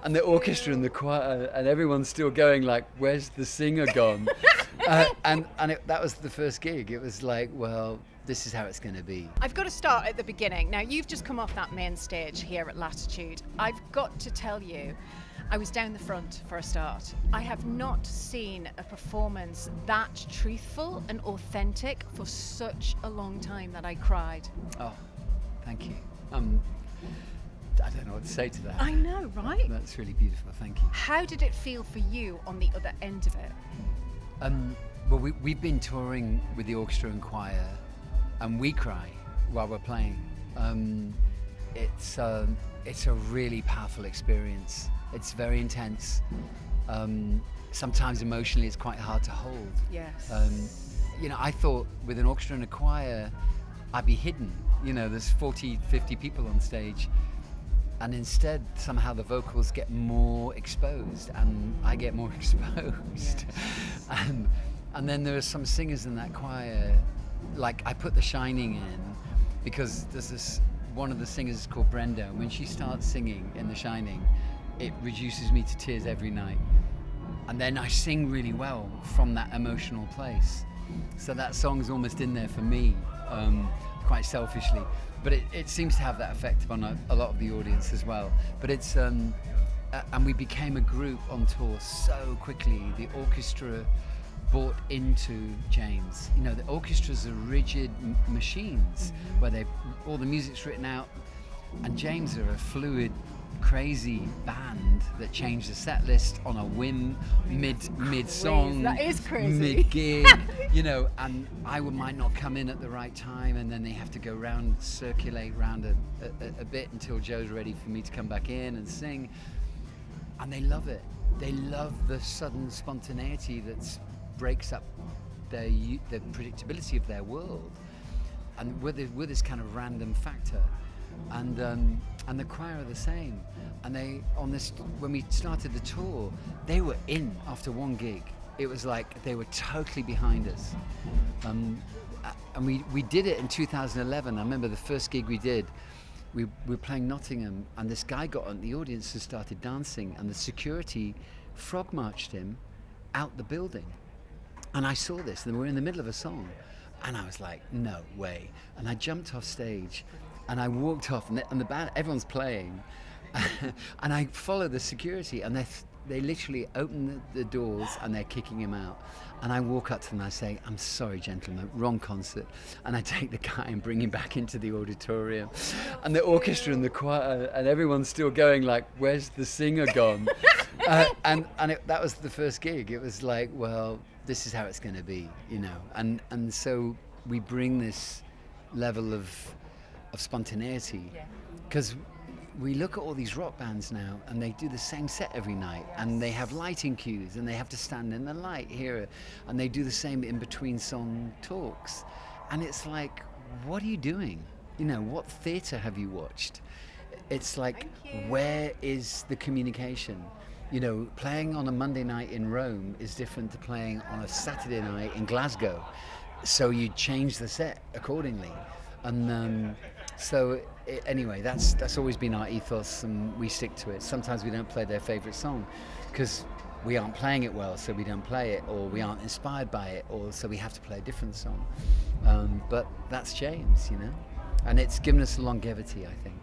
and the orchestra and the choir, and everyone's still going like, where's the singer gone? That was the first gig. It was like, well, this is how it's going to be. I've got to start at the beginning. Now, you've just come off that main stage here at Latitude. I've got to tell you, I was down the front for a start. I have not seen a performance that truthful and authentic for such a long time that I cried. Oh, thank you. I don't know what to say to that. I know, right? That's really beautiful, thank you. How did it feel for you on the other end of it? Well, we've been touring with the orchestra and choir, and we cry while we're playing. It's a really powerful experience. It's very intense. Sometimes emotionally it's quite hard to hold. Yes. I thought with an orchestra and a choir, I'd be hidden. There's 40, 50 people on stage. And instead, somehow the vocals get more exposed, and I get more exposed. Yes. And then there are some singers in that choir, like I put The Shining in, because there's one of the singers is called Brenda, and when she starts singing in The Shining, it reduces me to tears every night. And then I sing really well from that emotional place. So that song's almost in there for me, quite selfishly. But it seems to have that effect on a lot of the audience as well. But it's, and we became a group on tour so quickly. The orchestra bought into James. The orchestras are rigid machines where all the music's written out, and James are a fluid, crazy band that changed the set list on a whim, mid song. That is crazy. Mid gig, and I might not come in at the right time, and then they have to go round, circulate round a bit until Joe's ready for me to come back in and sing. And they love it. They love the sudden spontaneity that breaks up the predictability of their world, and with this kind of random factor. And the choir are the same. And when we started the tour, they were in after one gig. It was like they were totally behind us. And we did it in 2011. I remember the first gig we did. We were playing Nottingham, and this guy got on the audience and started dancing, and the security frog marched him out the building. And I saw this, and we're in the middle of a song, and I was like, no way. And I jumped off stage, and I walked off, and the band, everyone's playing, and I follow the security, and they literally open the doors, and they're kicking him out. And I walk up to them and I say, I'm sorry, gentlemen, wrong concert. And I take the guy and bring him back into the auditorium. And the orchestra and the choir, and everyone's still going like, where's the singer gone? That was the first gig. It was like, well, this is how it's going to be, And so we bring this level of spontaneity, because we look at all these rock bands now, and they do the same set every night, and they have lighting cues, and they have to stand in the light here, and they do the same in between song talks, and it's like, what are you doing? What theatre have you watched? It's like, where is the communication? Playing on a Monday night in Rome is different to playing on a Saturday night in Glasgow, so you change the set accordingly. And anyway, that's always been our ethos, and we stick to it. Sometimes we don't play their favourite song because we aren't playing it well, so we don't play it, or we aren't inspired by it, or so we have to play a different song. But that's James, and it's given us longevity, I think.